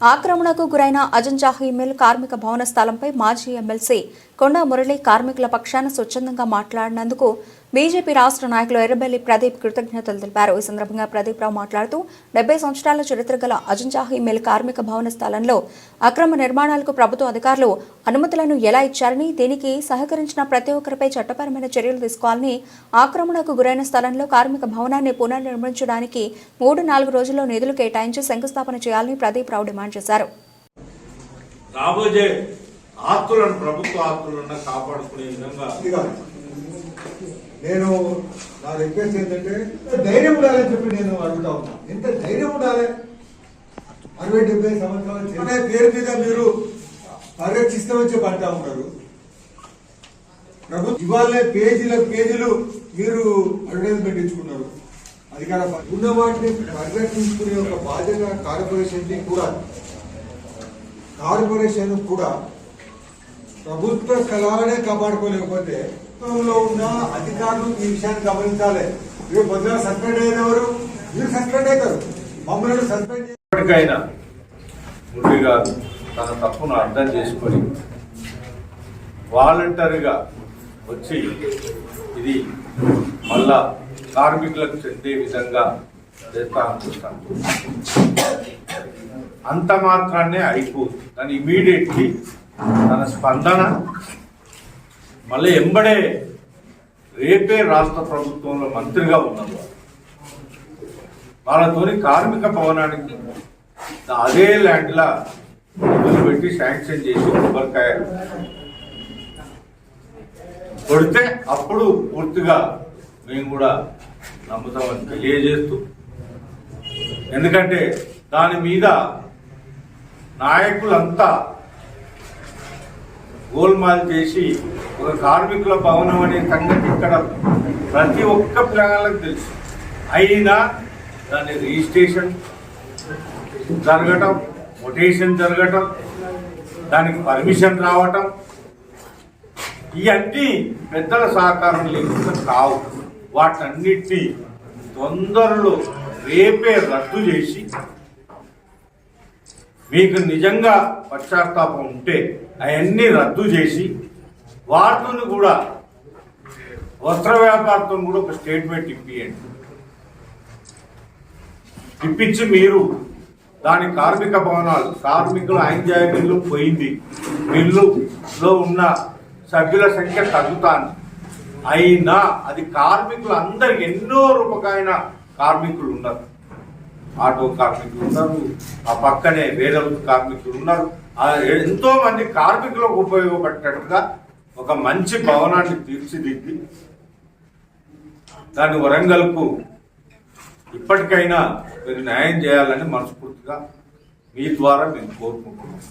ఆక్రమణకు గురైన అజంజాహి మిల్ కార్మిక భవన స్థలంపై మాజీ ఎమ్మెల్సీ కొండా మురళి కార్మికుల పక్షాన స్వచ్ఛందంగా మాట్లాడినందుకు బీజేపీ రాష్ట్ర నాయకులు ఎర్రబెల్లి ప్రదీప్ కృతజ్ఞతలు తెలిపారు. ఈ సందర్భంగా ప్రదీప్ రావు మాట్లాడుతూ 70 సంవత్సరాల చరిత్ర గల అజంజాహి మిల్ కార్మిక భవన స్థలంలో అక్రమ నిర్మాణాలకు ప్రభుత్వ అధికారులు అనుమతులను ఎలా ఇచ్చారని, దీనికి సహకరించిన ప్రతి ఒక్కరిపై చట్టపరమైన చర్యలు తీసుకోవాలని, ఆక్రమణకు గురైన స్థలంలో కార్మిక భవనాన్ని పునర్నిర్మించడానికి 3-4 రోజుల్లో నిధులు కేటాయించి శంకుస్థాపన చేయాలని ప్రదీప్ రావు డిమాండ్ చేశారు. రాబోయే ఆస్తులను ప్రభుత్వ ఆస్తులను కాపాడుకునే విధంగా నేను నా రిక్వెస్ట్ ఏంటంటే ధైర్యం ఉండాలని చెప్పి నేను అడుగుతా ఉన్నా. ఎంత ధైర్యం ఉండాలి? 60-70 సంవత్సరాల పేరు మీద మీరు పరిరక్షిస్తామని చెప్పి అంటా ఉన్నారు. ప్రభుత్వం ఇవాళ పేజీలు మీరు అడ్వర్టైజ్మెంట్ ఇచ్చుకున్నారు. అధికార ఉన్న వాటిని పరిరక్షించుకునే ఒక బాధ్యత కార్పొరేషన్ కూడా ప్రభుత్వ స్థలాలనే కాపాడుకోలేకపోతే ప్రభుత్వంలో ఉన్న అధికారులు ఈ విషయాన్ని గమనించాలి. మీరు పొద్దున సస్పెండ్ అయినవారు మీరు సస్పెండ్ అవుతారు, మమ్మల్ని సస్పెండ్ ఎప్పటికైనా మురళి గారు తన తప్పును అర్థం చేసుకొని వాలంటరీగా వచ్చి ఇది మళ్ళా కార్మికులకు చెందే విధంగా చేస్తా అనుకుంటాను. అంత మాత్రాన్నే అయిపోతుంది. కానీ ఇమీడియట్లీ తన స్పందన మళ్ళీ ఎంబడే రేపే రాష్ట్ర ప్రభుత్వంలో మంత్రిగా ఉన్నారు. వాళ్ళతోని కార్మిక భవనానికి అదే ల్యాండ్లా నిధులు పెట్టి శాంక్షన్ చేసి కొబ్బరికాయ కొడితే అప్పుడు పూర్తిగా మేము కూడా నమ్ముతామని తెలియజేస్తూ, ఎందుకంటే దాని మీద నాయకులంతా గోల్మాల్ చేసి ఒక కార్మికుల భవనం అనే సంగతి ఇక్కడ ప్రతి ఒక్క పిల్లలకు తెలుసు. అయినా దాని రిజిస్ట్రేషన్ జరగటం, కొటేషన్ జరగటం, దానికి పర్మిషన్ రావటం, ఇవన్నీ పెద్దల సహకారం లేకుండా కావు. వాటన్నిటినీ తొందరలో రేపే రద్దు చేసి, మీకు నిజంగా పశ్చాత్తాపం ఉంటే అవన్నీ రద్దు చేసి వాటిని కూడా వస్త్ర వ్యాపారంతో కూడా ఒక స్టేట్మెంట్ ఇప్పియండి. ఇప్పించి మీరు దాని కార్మిక భవనాలు కార్మికులు ఎంజాయ్ మిల్లు పోయింది, మిల్లులో ఉన్న సభ్యుల సంఖ్య తగ్గుతాను. అయినా అది కార్మికులు అందరికి ఎన్నో రూపకాయన కార్మికులు ఉన్నారు. ఆటో కార్మికులు ఉన్నారు, ఆ పక్కనే వేరే కార్మికులు ఉన్నారు. ఎంతో మంది కార్మికులకు ఉపయోగపడేటట్టుగా ఒక మంచి భవనాన్ని తీర్చిదిద్ది దాని వరంగల్కు ఇప్పటికైనా మీరు న్యాయం చేయాలని మనస్ఫూర్తిగా మీ ద్వారా మేము కోరుకుంటున్నాం.